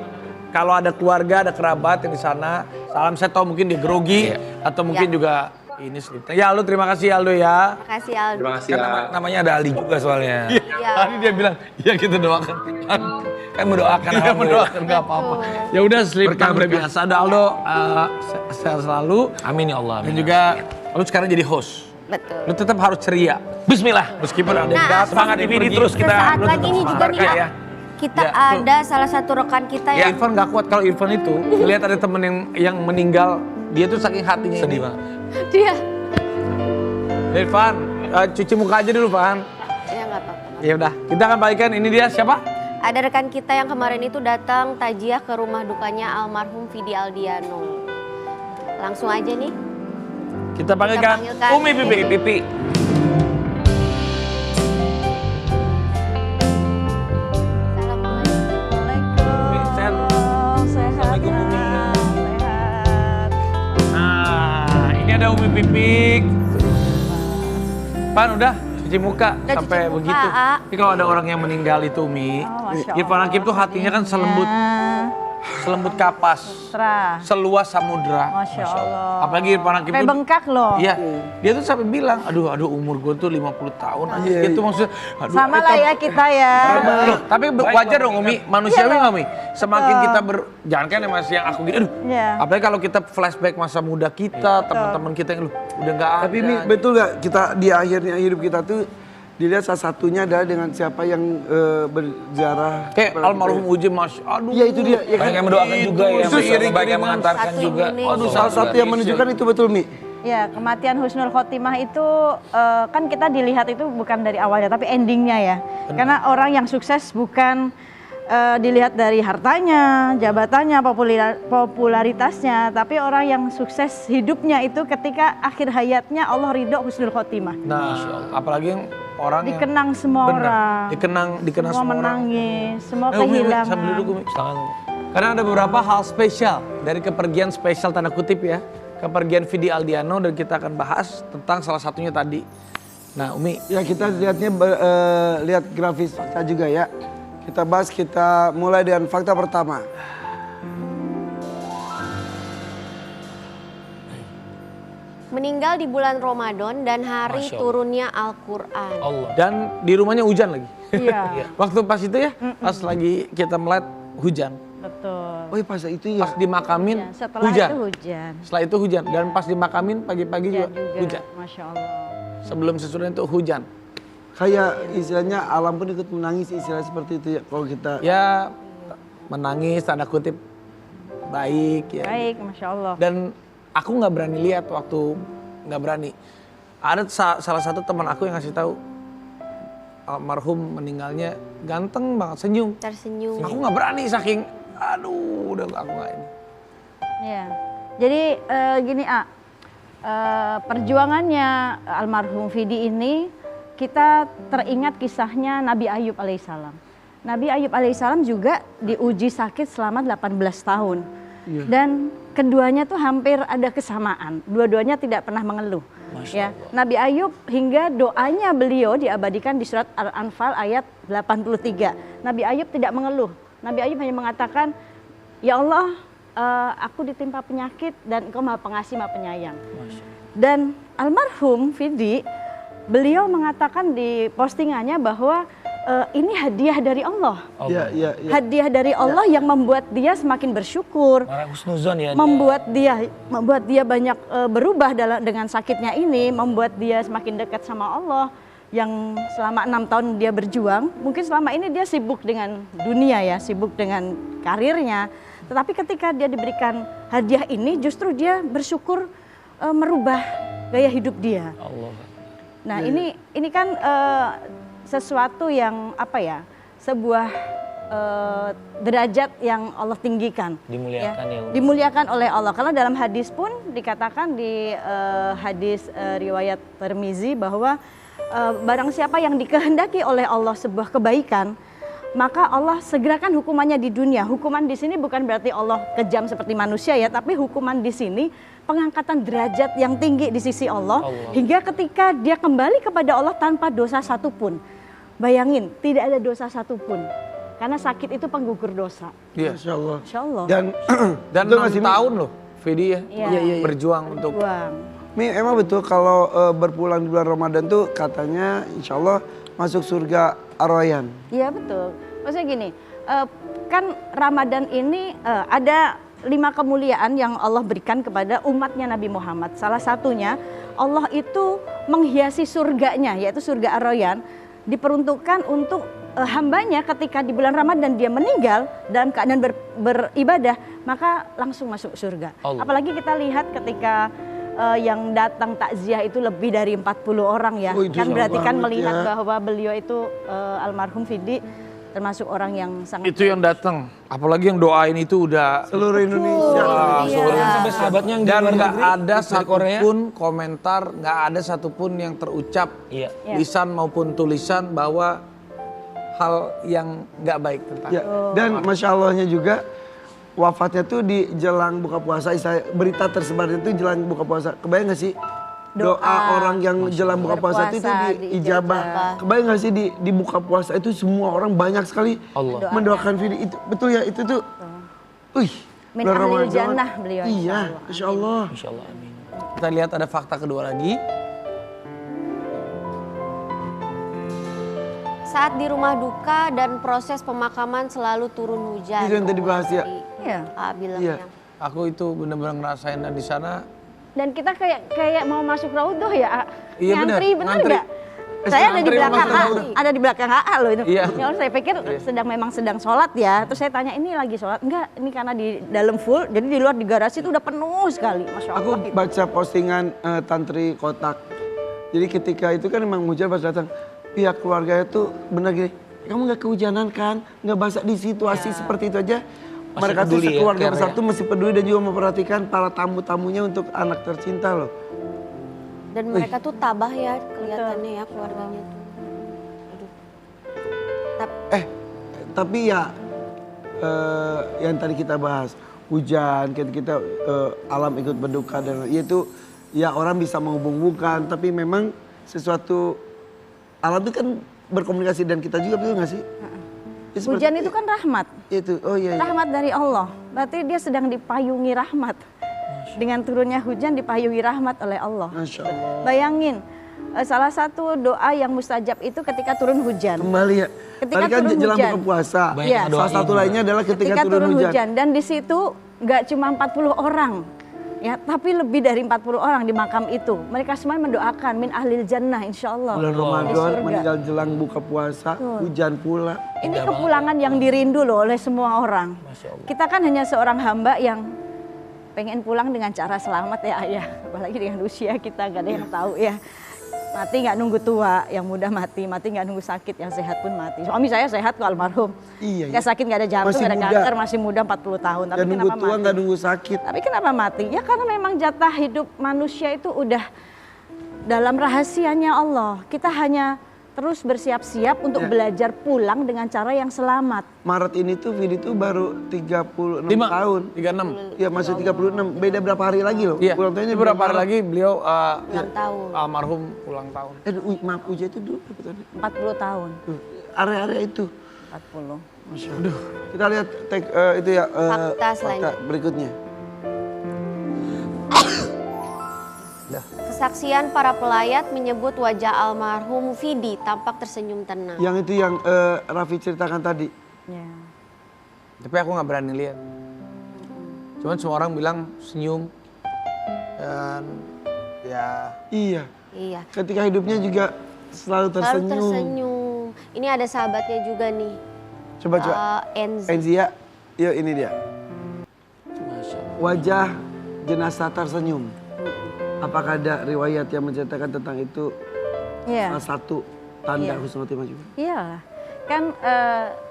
kalau ada keluarga, ada kerabat yang di sana, salam saya tahu mungkin dia grogi atau mungkin juga ini slip tang. Ya Aldo, terima kasih Aldo ya. Terima kasih Aldo. Terima kasih Kan ya. namanya ada Ali juga soalnya. Iya. Tadi dia bilang, ya kita doakan. Kan mendoakan. Iya mendoakan nggak apa-apa. Ya udah slip tang biasa. Ada Aldo, sehat selalu. Amin ya Allah. Dan juga lu sekarang jadi host. Betul. Lu tetap harus ceria. Bismillah. Meskipun ada yang Nah, datang, semangat ada yang ini pergi. terus kita. Sesaat lu lagi tetap ini juga semangat, nih ya. kita Ya, ada salah satu rekan kita Ya, yang Irfan gak kuat kalau Irfan itu melihat ada temen yang meninggal, dia tuh saking hatinya Sedih ini. banget. dia. Irfan, cuci muka aja dulu, Fan. Ya nggak apa-apa. Ya udah, kita akan bagikan ini dia siapa? Ada rekan kita yang kemarin itu datang tajiah ke rumah dukanya almarhum Vidi Aldiano. Langsung aja nih. Kita panggilkan panggilkan Umi Pipi. Assalamualaikum. Sehat. Nah, ini ada Umi Pipik. Pan udah cuci muka Udah sampai cuci muka, begitu. A. Ini kalau ada orang yang meninggal itu Umi, Masya Irfan Hakim tuh hatinya kan selembut kapas, Terah. seluas samudra. Masya Allah. Apalagi Irfan Hakim Sampai tuh bengkak loh. Iya, dia tuh sampai bilang, aduh umur gue tuh 50 tahun aja. Itu maksudnya, aduh. Sama lah ya kita ya. Loh, tapi wajar dong Umi, manusiawi nggak Umi? Semakin kita jangan kan yang masih yang aku gini, aduh. Iya. Apalagi kalau kita flashback masa muda kita, teman-teman kita yang udah nggak ada. Tapi Mi, betul gak kita di akhirnya hidup kita tuh dilihat salah satunya adalah dengan siapa yang berziarah. Kayak almarhum Uji Mas, aduh. Iya itu dia. Ya Banyak yang mendoakan juga ya. Itu Banyak yang mengantarkan Satu juga. Indonesia. Aduh, salah satu yang menunjukkan itu betul Mi. Ya, kematian Husnul Khotimah itu kan kita dilihat itu bukan dari awalnya tapi endingnya ya. Karena orang yang sukses bukan dilihat dari hartanya, jabatannya, popularitasnya, tapi orang yang sukses hidupnya itu ketika akhir hayatnya Allah ridho Husnul Khotimah. Nah, apalagi yang orang Dikenang semua benar, orang. dikenang Semua semua orang. menangis, semua Umi, kehilangan. sambil duduk Umi. Karena ada beberapa hal spesial dari kepergian spesial tanda kutip ya. Kepergian Vidi Aldiano dan kita akan bahas tentang salah satunya tadi. Nah Umi. Ya kita lihatnya lihat grafis fakta juga ya. Kita bahas, kita mulai dengan fakta pertama. Meninggal di bulan Ramadan dan hari Masya Allah. turunnya Al-Quran. Allah. Dan di rumahnya hujan lagi. Iya, Waktu pas itu ya, pas lagi kita melihat hujan. betul. Oh iya pas itu ya. Pas dimakamin Ya, setelah hujan. itu hujan. Setelah itu hujan dan pas dimakamin pagi-pagi juga hujan. Masya Allah. Sebelum sesudah itu hujan. Kayak istilahnya alam pun ikut menangis istilah seperti itu ya kalau kita. Ya menangis tanda kutip baik ya. Baik, Masya Allah. Dan aku nggak berani lihat waktu nggak berani. Ada salah satu teman aku yang ngasih tahu almarhum meninggalnya ganteng banget, senyum. Tersenyum. Aku nggak berani saking, aduh udah aku nggak ini. Ya, jadi gini perjuangannya almarhum Vidi ini kita teringat kisahnya Nabi Ayub alaihissalam. Nabi Ayub alaihissalam juga diuji sakit selama 18 tahun. Dan keduanya tuh hampir ada kesamaan. Dua-duanya tidak pernah mengeluh. Ya, Nabi Ayub hingga doanya beliau diabadikan di surat Al-Anfal ayat 83. Nabi Ayub tidak mengeluh. Nabi Ayub hanya mengatakan, "Ya Allah, aku ditimpa penyakit dan Engkau Maha Pengasih, Maha Penyayang." Dan almarhum Vidi, beliau mengatakan di postingannya bahwa ini hadiah dari Allah. Iya. Hadiah dari Allah yang membuat dia semakin bersyukur, Marah husnuzon ya. membuat dia banyak berubah dengan sakitnya ini, membuat dia semakin dekat sama Allah. Yang selama 6 tahun dia berjuang, mungkin selama ini dia sibuk dengan dunia ya, sibuk dengan karirnya. Tetapi ketika dia diberikan hadiah ini, justru dia bersyukur merubah gaya hidup dia. Allah. Nah ini kan sesuatu yang apa ya, sebuah derajat yang Allah tinggikan. Dimuliakan ya. Dimuliakan oleh Allah. Karena dalam hadis pun dikatakan di hadis riwayat Tirmizi bahwa barang siapa yang dikehendaki oleh Allah sebuah kebaikan, maka Allah segerakan hukumannya di dunia. Hukuman di sini bukan berarti Allah kejam seperti manusia ya, tapi hukuman di sini pengangkatan derajat yang tinggi di sisi Allah. Hingga ketika dia kembali kepada Allah tanpa dosa satupun. Bayangin, tidak ada dosa satupun. Karena sakit itu penggugur dosa. Iya. Masya Allah. Insya Allah. Dan Betul nggak 6 sih, Mi? tahun loh Vidi ya, Iya. berjuang untuk Buang. Mi emang betul kalau berpulang di bulan Ramadan tuh katanya insya Allah masuk surga Ar-Rayyan. Iya betul. Maksudnya gini, kan Ramadan ini ada 5 kemuliaan yang Allah berikan kepada umatnya Nabi Muhammad. Salah satunya Allah itu menghiasi surganya, yaitu surga Ar-Rayyan, diperuntukkan untuk hambanya ketika di bulan Ramadan dia meninggal dalam keadaan beribadah, maka langsung masuk surga. Apalagi kita lihat ketika yang datang takziah itu lebih dari 40 orang ya. Oh, itu Kan berarti kan banget melihat ya. bahwa beliau itu almarhum Vidi termasuk orang yang sangat itu yang datang. Apalagi yang doain itu udah Seluruh Indonesia. Sampai sahabatnya yang di dan luar nggak negeri, ada dari Korea. satupun komentar, nggak ada satupun yang terucap Iya. lisan maupun tulisan bahwa hal yang nggak baik tentang. Ya, dan Masya Allahnya juga wafatnya tuh di jelang buka puasa. Berita tersebarnya tuh jelang buka puasa. Kebayang gak sih doa orang yang jelang buka puasa itu Berpuasa, diijabah. Kebayang gak sih di buka puasa itu semua orang banyak sekali mendoakan Vidi. Itu betul ya, itu tuh. Wih, Min bulan ahlil Ramadan. jannah beliau, Iya, insya Masya Allah. Insya Allah, amin. Kita lihat ada fakta kedua lagi. Saat di rumah duka dan proses pemakaman selalu turun hujan. Itu yang tadi bahas ya. Iya. Bilangnya. Iya. Aku itu benar-benar ngerasain dan di sana Dan kita kayak mau masuk raudhah ya. Iya, Ngantri, benar. benar Ngantri. nggak? Saya ada di Ngantri belakang masuk A, raudhah. ada di belakang AA loh itu. Iya. Ya, saya pikir memang sedang sholat ya. Terus saya tanya, ini lagi sholat? Enggak, ini karena di dalam full. Jadi di luar di garasi itu udah penuh sekali, Masya Aku Allah. baca postingan Tantri Kotak. Jadi ketika itu kan emang hujan pas datang. Pihak keluarga itu benar gini, kamu nggak kehujanan kan? Nggak basah di situasi seperti itu aja. Masih Mereka tuh peduli ya, sekeluarga care besar ya. tuh masih peduli dan juga memperhatikan para tamu-tamunya untuk anak tercinta loh. Dan mereka tuh tabah ya kelihatannya ya keluarganya tuh. Aduh. Tapi ya yang tadi kita bahas hujan, kita alam ikut berduka dan itu ya orang bisa menghubung-hubungkan. Tapi memang sesuatu alam itu kan berkomunikasi dan kita juga betul nggak sih? Ya, seperti- Hujan itu kan rahmat. Itu, oh iya. Rahmat dari Allah. Berarti dia sedang dipayungi rahmat. Dengan turunnya hujan dipayungi rahmat oleh Allah. Masya Allah. Bayangin, salah satu doa yang mustajab itu ketika turun hujan. Kembali ya. Ketika Tadi kan turun jelang hujan. buka puasa. Banyak Iya. yang doain Salah satu juga. lainnya adalah ketika turun hujan. Dan di situ nggak cuma 40 orang. Ya, tapi lebih dari 40 orang di makam itu. Mereka semua mendoakan min ahlil jannah insyaallah. Bulan Di Ramadan surga. meninggal jelang buka puasa, hujan pula. Ini kepulangan yang dirindu loh oleh semua orang. Kita kan hanya seorang hamba yang pengen pulang dengan cara selamat ya ayah. Apalagi dengan usia kita gak ada yang tahu ya. Mati nggak nunggu tua, yang muda mati nggak nunggu sakit, yang sehat pun mati. Suami saya sehat kok almarhum. Iya, Nggak iya. sakit, nggak ada jantung, Masih nggak ada muda. kanker, masih muda 40 tahun. Tapi Gak nunggu kenapa tua, mati? gak nunggu sakit. Tapi kenapa mati? Ya karena memang jatah hidup manusia itu udah dalam rahasianya Allah. Kita hanya terus bersiap-siap untuk belajar pulang dengan cara yang selamat. Maret ini tuh Vidi tuh baru 36 5 tahun. 36. Ya masih 36, beda berapa hari lagi loh. Iya. Ulang tahunnya Beberapa hari bulan lagi beliau Ulang tahun. almarhum ulang tahun. Maaf, Uja itu dulu berapa tahun? 40 tahun. Tuh, area-area itu. 40. Masya Allah. Kita lihat itu ya. Fakta selanjutnya. berikutnya. Kesaksian para pelayat menyebut wajah almarhum Vidi tampak tersenyum tenang. Yang itu yang Raffi ceritakan tadi. Ya. Tapi aku nggak berani lihat. Cuman semua orang bilang senyum dan ya Iya. Iya. Ketika hidupnya juga selalu Lalu tersenyum. tersenyum. Ini ada sahabatnya juga nih. Coba. Enzi. Enzia, yuk ini dia. Wajah jenazah tersenyum. Apakah ada riwayat yang menceritakan tentang itu? Iya. Salah satu tanda Iya. husnul khotimah juga. Iyalah. Kan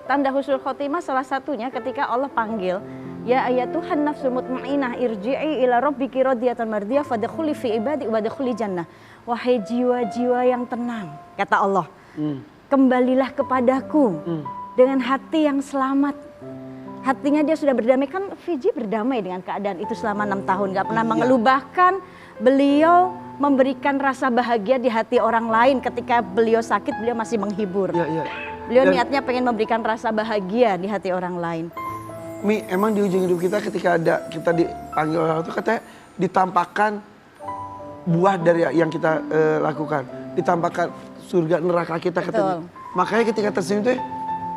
tanda husnul khotimah salah satunya ketika Allah panggil, ya ayatuhan nafsul mutmainnah irji'i ila rabbiki radiyatan mardiyah fadkhuli fi ibadi wadkhuli jannah. Wahai jiwa-jiwa yang tenang, kata Allah. Kembalilah kepadaku dengan hati yang selamat. Hatinya dia sudah berdamai, kan Fiji berdamai dengan keadaan itu selama 6 tahun, gak pernah mengeluh. Bahkan beliau memberikan rasa bahagia di hati orang lain. Ketika beliau sakit, beliau masih menghibur. Iya, iya. Beliau Dan- niatnya pengen memberikan rasa bahagia di hati orang lain. Mi, emang di ujung hidup kita ketika kita dipanggil orang itu katanya ditampakkan buah dari yang kita lakukan. Ditampakkan surga neraka kita katanya. Betul. Makanya ketika tersenyum itu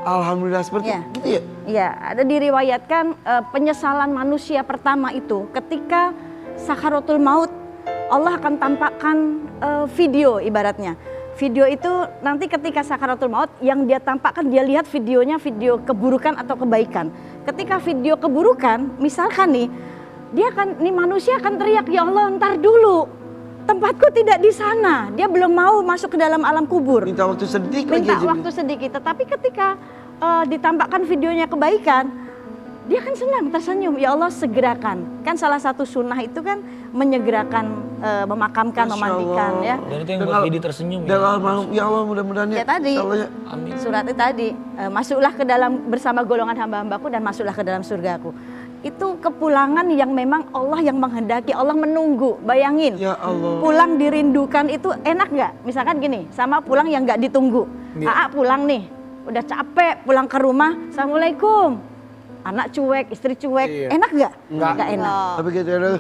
alhamdulillah seperti Iya. gitu ya. Ya, ada diriwayatkan penyesalan manusia pertama itu ketika sakaratul maut, Allah akan tampakkan video ibaratnya. Video itu nanti ketika sakaratul maut yang dia tampakkan, dia lihat videonya video keburukan atau kebaikan. Ketika video keburukan, misalkan nih, manusia akan teriak, ya Allah ntar dulu, tempatku tidak di sana. Dia belum mau masuk ke dalam alam kubur. Minta waktu sedikit lagi Minta aja, Mi. waktu sedikit, tetapi ketika ditampakkan videonya kebaikan, dia kan senang, tersenyum, ya Allah segerakan. Kan salah satu sunnah itu kan menyegerakan, memakamkan, Masya memandikan Allah. ya. Dan itu yang Dan buat al- Vidi tersenyum Dan ya. almarhum, ya Allah mudah-mudahan Ya tadi, insya Allah ya. Amin. suratnya tadi, masuklah ke dalam bersama golongan hamba-hambaku dan masuklah ke dalam surgaku. Itu kepulangan yang memang Allah yang menghendaki, Allah menunggu. Bayangin, Ya Allah. pulang dirindukan itu enak nggak? Misalkan gini, sama pulang yang nggak ditunggu. Aa pulang nih, udah capek pulang ke rumah, Assalamualaikum. Anak cuek, istri cuek, Iya. enak nggak? Nggak. Nggak enak. Tapi kita ada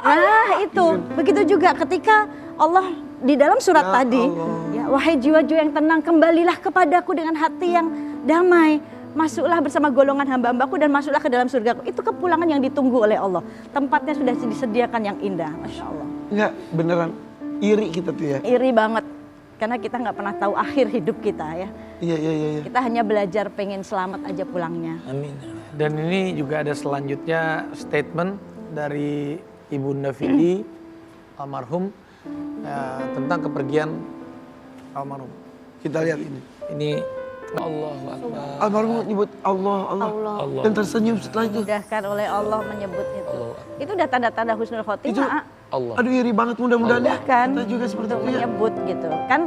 Nah itu, begitu juga ketika Allah di dalam surat Ya tadi, Allah. ya wahai jiwa-jiwa yang tenang, kembalilah kepadaku dengan hati yang damai. Masuklah bersama golongan hamba-hambaku dan masuklah ke dalam surgaku. Itu kepulangan yang ditunggu oleh Allah. Tempatnya sudah disediakan yang indah, Masya Allah. enggak beneran iri kita tuh ya. Iri banget, karena kita nggak pernah tahu akhir hidup kita ya. Iya, iya, iya. Iya. Kita hanya belajar pengen selamat aja pulangnya. Amin. Dan ini juga ada selanjutnya statement dari Ibunda Vidi almarhum tentang kepergian almarhum. Kita lihat ini. Ini Allahu Akbar. Almarhum nyebut Allah, Allah. Allah. Dan tersenyum setelah itu. Dimudahkan oleh Allah menyebut itu. Allah. Itu udah tanda-tanda husnul Itu khotimah. Allah. aduh iri banget mudah-mudahan ya. Kan Kita juga seperti untuk itu ya. menyebut gitu kan.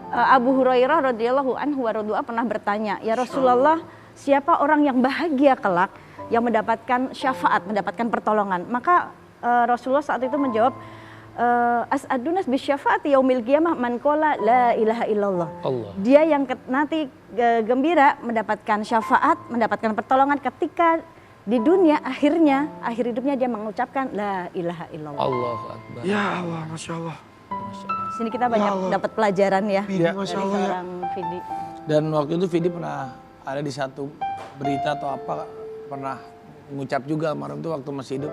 Abu Hurairah radhiyallahu anhu wa radua pernah bertanya, ya Rasulullah, siapa orang yang bahagia kelak yang mendapatkan syafaat, mendapatkan pertolongan? Maka Rasulullah saat itu menjawab, as'adunas bisyafaati yaumil qiyamah man qala la ilaha illallah. Allah. Dia yang nanti gembira mendapatkan syafaat, mendapatkan pertolongan ketika di dunia akhir hidupnya dia mengucapkan la ilaha illallah. Allahu Akbar. Ya Allah, Masya Allah. Sini kita banyak Allah. dapat pelajaran ya Vidi, dari Masya Allah ya. seorang Vidi. Dan waktu itu Vidi pernah ada di satu berita atau apa, pernah mengucap juga almarhum itu waktu masih hidup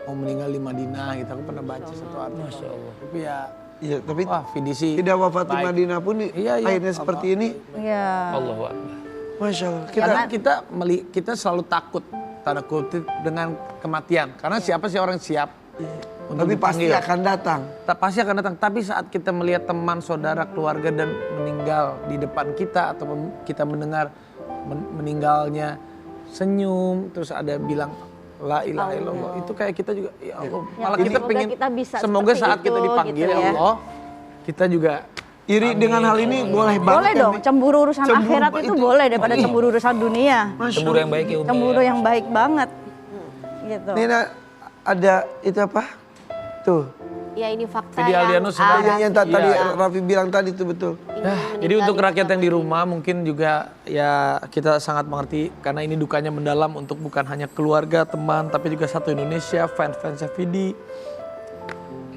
mau meninggal di Madinah gitu. Aku pernah baca satu artikel. Masya Allah. Tapi ya, Iya, tapi wah Vidi sih tidak wafat di baik. Madinah pun Iya, iya. akhirnya seperti ini. Iya. Allahu Akbar. Masya Allah. Karena kita selalu takut tanda kutip dengan kematian. Karena siapa sih orang siap untuk Tapi pasti dipanggil. akan datang. Pasti akan datang. Tapi saat kita melihat teman, saudara, keluarga dan meninggal di depan kita atau kita mendengar meninggalnya senyum, terus ada bilang la ilaha illallah, itu kayak kita juga ya Allah. Malah Ya, kita semoga pengen kita bisa semoga seperti saat kita itu, dipanggil gitu ya ya. Allah, kita juga Iri dengan hal ini boleh banget. Boleh ya, dong, Mi? cemburu urusan Cemburu akhirat itu boleh daripada cemburu urusan dunia. Masya Cemburu yang baik ya Umi. Cemburu ya. yang baik banget. Gitu. Nina ada itu apa? Tuh. Ya ini fakta Vidi Aldiano sedang- Yang tadi Iya. Raffi bilang tadi itu betul. Jadi untuk rakyat yang di rumah mungkin juga ya kita sangat mengerti karena ini dukanya mendalam untuk bukan hanya keluarga, teman, tapi juga satu Indonesia, fans-fansnya Vidi.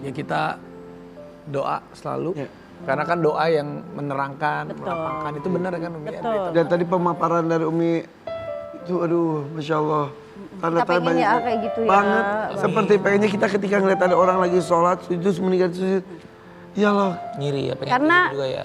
Ya kita doa selalu. Ya. Karena kan doa yang menerangkan, melapangkan itu benar kan Umi? Betul. Dan tadi pemaparan dari Umi itu aduh Masya Allah. Kita pengen ya kayak gitu ya. Banget. Seperti pengennya kita ketika ngeliat ada orang lagi sholat, sujud, meninggal sujud. Ya Allah. Ngiri ya, pengen Karena gitu juga ya.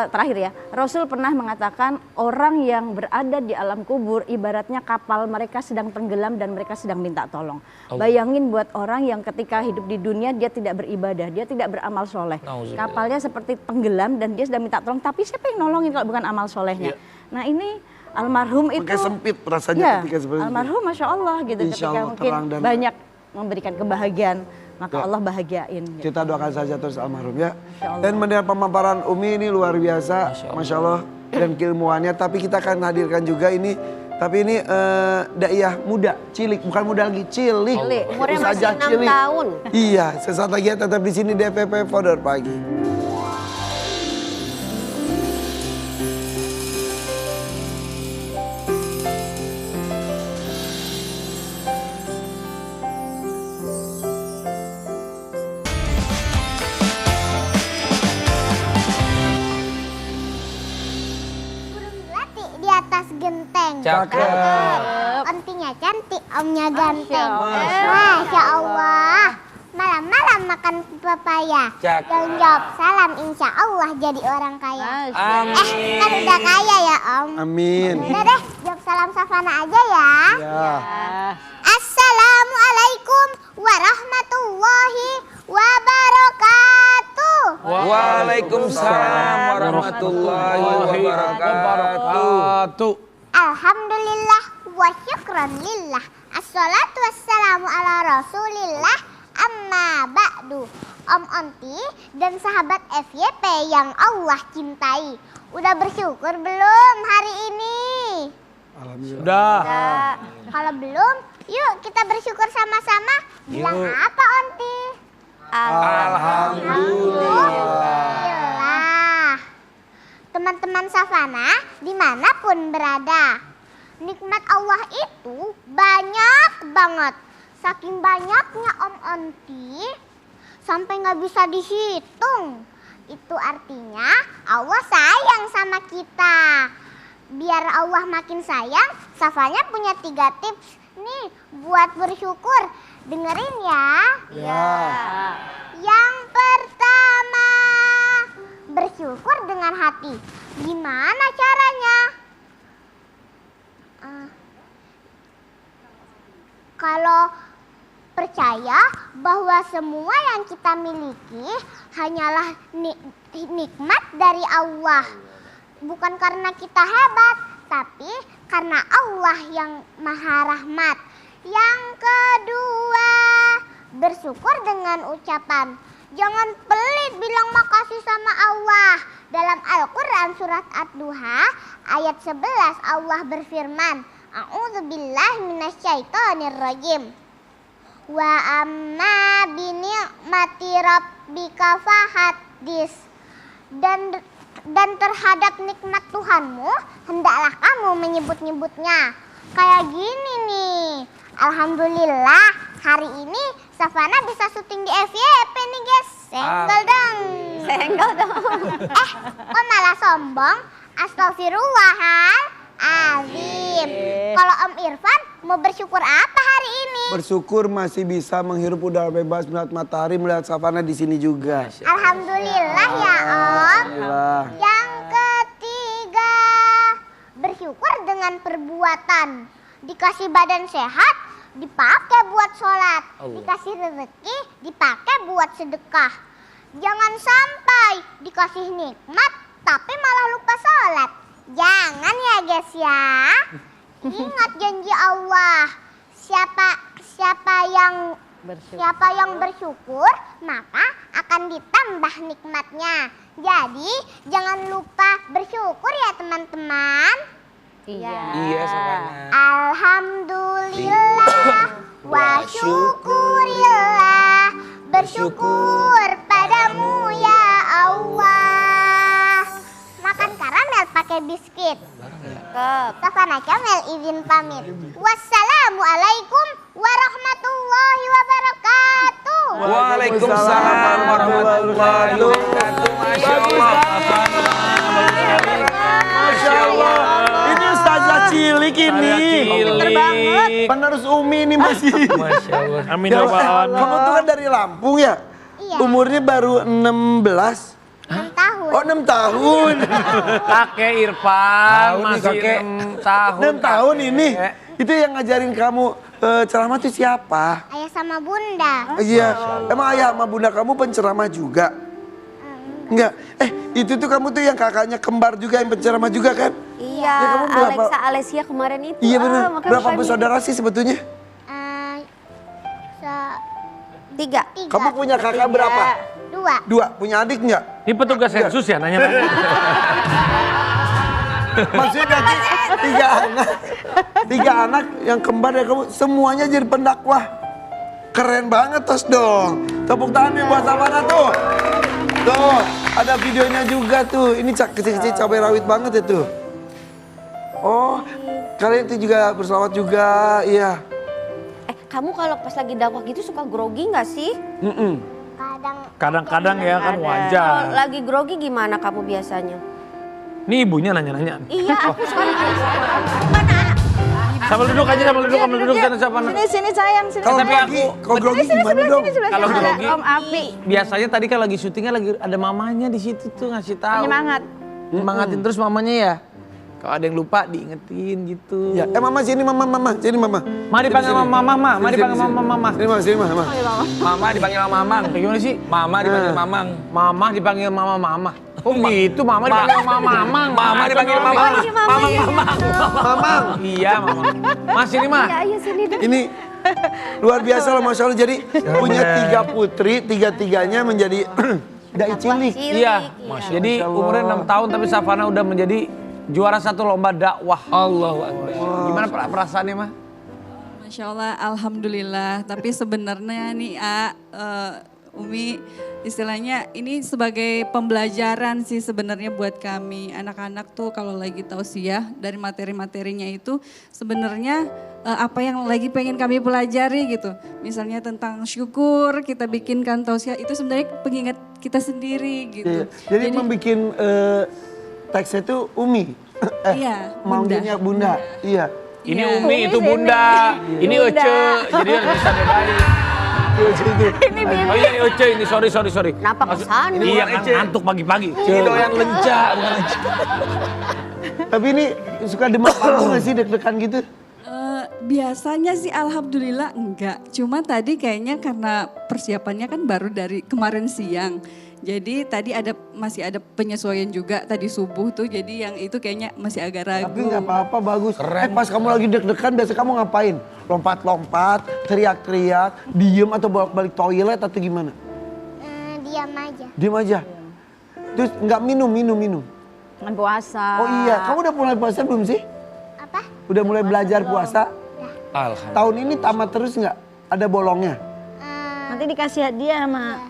terakhir ya, Rasul pernah mengatakan orang yang berada di alam kubur ibaratnya kapal mereka sedang tenggelam dan mereka sedang minta tolong. Bayangin buat orang yang ketika hidup di dunia dia tidak beribadah, dia tidak beramal soleh. Nauzubillah. Kapalnya seperti tenggelam dan dia sedang minta tolong, tapi siapa yang nolongin kalau bukan amal solehnya? Nah ini almarhum itu. Makanya sempit rasanya Ya, ketika seperti itu. almarhum Masya Allah gitu Insya ketika Allah, mungkin terang dan- banyak memberikan kebahagiaan, maka Ya. Allah bahagiain. Gitu. Kita doakan saja terus almarhum ya. Allah. Dan mendengar pemaparan Umi ini luar biasa, Masya Allah. Dan keilmuannya. Tapi kita akan hadirkan juga ini. Tapi ini daiyah muda, cilik. Bukan muda lagi, cilik. Umurnya masih Ustazah 6 cilik. tahun. Iya, sesaat lagi ya tetap di sini DPP Fodor Pagi. Burung melati di atas genteng. Cakep. Ontinya cantik, omnya ganteng. Masya Allah. Malam-malam makan pepaya. Cakep. Yang jawab salam, insya Allah jadi orang kaya. Amin. Kan udah kaya ya om. Amin. Udah deh, jawab salam Safana aja ya. Ya. Assalamualaikum warahmatullahi wabarakatuh. Waalaikumsalam warahmatullahi wabarakatuh. Alhamdulillah wa syukran lillah. Assalatu wassalamu ala rasulillah. Amma ba'du. Om Onti dan sahabat FYP yang Allah cintai. Udah bersyukur belum hari ini? Sudah. Kalau belum, yuk kita bersyukur sama-sama. Bilang apa Onti? Alhamdulillah. Teman-teman Safana dimanapun berada, nikmat Allah itu banyak banget. Saking banyaknya Om Onti sampai nggak bisa dihitung. Itu artinya Allah sayang sama kita. Biar Allah makin sayang, Safanya punya 3 tips nih buat bersyukur. Dengerin ya. Yang pertama, bersyukur dengan hati. Gimana caranya? Kalau percaya bahwa semua yang kita miliki hanyalah nikmat dari Allah. Bukan karena kita hebat, tapi karena Allah yang maha rahmat. Yang kedua, bersyukur dengan ucapan. Jangan pelit bilang makasih sama Allah. Dalam Al-Quran surat Ad-Duha ayat 11 Allah berfirman, A'udzubillahi minasyaitonirrajim. Wa amma bini'mati rabbika fahaddis. Dan terhadap nikmat Tuhanmu, hendaklah kamu menyebut-nyebutnya. Kayak gini nih, alhamdulillah hari ini Savana bisa syuting di FYP nih guys. Senggol dong. Senggol dong. Kok malah sombong? Astagfirullahaladzim. Kalau Om Irfan mau bersyukur apa hari ini? Bersyukur masih bisa menghirup udara bebas, melihat matahari, melihat savana di sini juga. Alhamdulillah ya Om. Alhamdulillah. Yang ketiga, bersyukur dengan perbuatan. Dikasih badan sehat, dipakai buat sholat. Dikasih rezeki, dipakai buat sedekah. Jangan sampai dikasih nikmat, tapi malah lupa sholat. Jangan ya guys ya. Ingat janji Allah. Siapa yang bersyukur, maka akan ditambah nikmatnya. Jadi jangan lupa bersyukur ya teman-teman. Iya, Savana. Alhamdulillah wa syukurillah. Bersyukur padamu ya Allah. Makan karamel pakai biskuit. Savana Kamel izin pamit. Wassalamualaikum warahmatullahi wabarakatuh. Waalaikumsalam warahmatullahi wabarakatuh. Masya Allah. Masya Allah. Ini Ustazah cilik ini. Pinter banget. Penerus Umi ini masih. Masya Allah. Amin ya Rabbal alamin. Kamu tuh kan dari Lampung ya? Iya. Umurnya baru 16. 6 tahun. Oh 6 tahun. Kakek Irfan Tahu nih, masih kakek. 6 tahun. 6 tahun ini. Kakek. Itu yang ngajarin kamu ceramah tuh siapa? Ayah sama bunda. Iya. Emang ayah sama bunda kamu penceramah juga? Enggak. Itu tuh kamu tuh yang kakaknya kembar juga yang penceramah juga kan? Iya, Ya, kamu berapa- Alexa Alesia kemarin itu. Iya benar. makanya Berapa bukan bersaudara sih sebetulnya? Tiga. Kamu punya kakak berapa? 2. 2. Punya adik enggak? Ini petugas sensus ya nanya. Maksudnya nanti 3 anak. 3 anak yang kembar ya kamu semuanya jadi pendakwah. Keren banget tos dong. Tepuk tangan nih buat Savana tuh. Tuh, ada videonya juga tuh. Ini kecil-kecil cabai rawit banget itu. Oh, kalian itu juga berselawat juga, iya. Kamu kalau pas lagi dakwah gitu suka grogi nggak sih? Kadang-kadang ya kan wajar. Kalau lagi grogi gimana kamu biasanya? Nih ibunya nanya-nanya. Iya, aku sekarang Sambil duduk aja, sambil duduk sana Savana. Sini sayang, sini. Kalau Tapi grogi, aku- kalau grogi gimana dong? Kalau Ada grogi, Om Api. biasanya tadi kan lagi syutingnya lagi ada mamanya di situ tuh ngasih tahu. Penyemangat. Nyemangatin terus mamanya ya. Kalau ada yang lupa diingetin gitu. Ya, mama sini mama, sini mama. Ma dipanggil mama mama, ma dipanggil mama mama. Sini mama. Mama dipanggil mamang. Gimana sih? Mama dipanggil mamang. Mama dipanggil mama mama. Oh gitu, mama dipanggil mama mamang. Mama dipanggil mamang. Mamang, mamang. Mamang. Iya, mama. Mas ini mah. Iya sini deh. Ini luar biasa loh Masya Allah. Jadi punya 3 putri, 3-tiganya menjadi dai cilik. Iya, Mas. Jadi umurnya 6 tahun tapi Savana udah menjadi juara 1 lomba dakwah. Allahu Akbar. Gimana perasaannya, mah? Masya Allah, Alhamdulillah. Tapi sebenarnya nih, Umi, istilahnya ini sebagai pembelajaran sih sebenarnya buat kami. Anak-anak tuh kalau lagi tausiah dari materi-materinya itu sebenarnya apa yang lagi pengen kami pelajari gitu. Misalnya tentang syukur, kita bikinkan tausiah itu sebenarnya pengingat kita sendiri gitu. Jadi membuat teksnya itu Umi. Iya, Manggilnya Bunda. Iya. Ini Umi, itu Bunda. Ini Ece. Jadi harus bisa bedain. Oh iya ini Ece, ini sorry. Kenapa kesana? Iya kan ngantuk pagi-pagi. Ini doyan lenca, bukan lenca. Tapi ini suka demam panggung nggak sih deg-degan gitu? Biasanya sih alhamdulillah enggak. Cuma tadi kayaknya karena persiapannya kan baru dari kemarin siang. Jadi tadi masih ada penyesuaian juga tadi subuh tuh. Jadi yang itu kayaknya masih agak ragu. Tapi nggak apa-apa, bagus. Pas kamu lagi deg-degan biasa kamu ngapain? Lompat-lompat, teriak-teriak, diem atau balik toilet atau gimana? Diam aja. Diem aja. Terus nggak minum. Kan puasa. Oh iya, kamu udah mulai puasa belum sih? Apa? Udah mulai belajar puasa? Alhamdulillah. Tahun ini tamat terus nggak? Ada bolongnya? Nanti dikasih hadiah sama.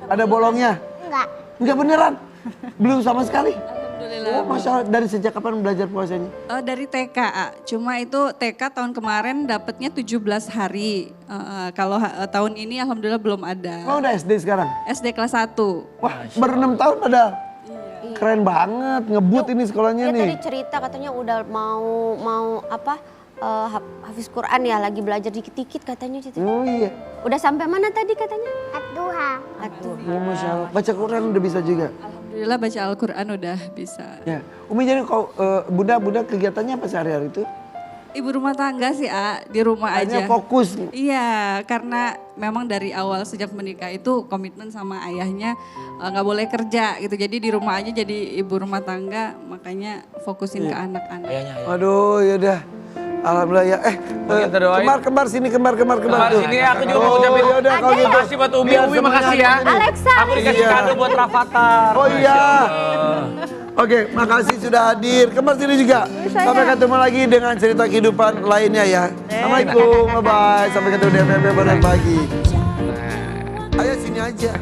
Ada bolongnya? Enggak. Enggak beneran? Belum sama sekali? Alhamdulillah Alhamdulillah. Oh, Masya Allah. Dari sejak kapan belajar puasanya? Dari TK, cuma itu TK tahun kemarin dapatnya 17 hari. Kalau tahun ini alhamdulillah belum ada. Oh, udah SD sekarang? SD kelas 1. Wah, baru 6 tahun padahal. Keren banget, ngebut ini sekolahnya Dia nih. tadi cerita katanya udah mau apa hafiz Quran ya, lagi belajar dikit-dikit katanya gitu. Oh iya. Udah sampai mana tadi katanya? Ad-duha. Oh, Masya Allah. Baca Quran udah bisa juga? Alhamdulillah baca Al-Quran udah bisa. Ya. Umi jadi kau bunda kegiatannya apa sehari-hari itu? Ibu rumah tangga sih, di rumah Hanya aja. fokus. Iya, karena memang dari awal sejak menikah itu komitmen sama ayahnya nggak boleh kerja gitu. Jadi di rumah aja jadi ibu rumah tangga, makanya fokusin ke anak-anak. Ayahnya. Aduh, yaudah. Alhamdulillah ya. Kita doain. Kembar sini, kembar Kembar tuh. sini aku juga mau Oh, ucapin yaudah, kalau gitu. makasih buat Umi. Biar Umi makasih ya. semuanya- Alexa. Aku dikasih Iya. kado buat Rafathar. Oh iya. Oke, makasih sudah hadir. Kembar sini juga. Sampai ketemu lagi dengan cerita kehidupan lainnya ya. Assalamualaikum, bye-bye. Sampai ketemu di FMP Benar Pagi. Ayo sini aja.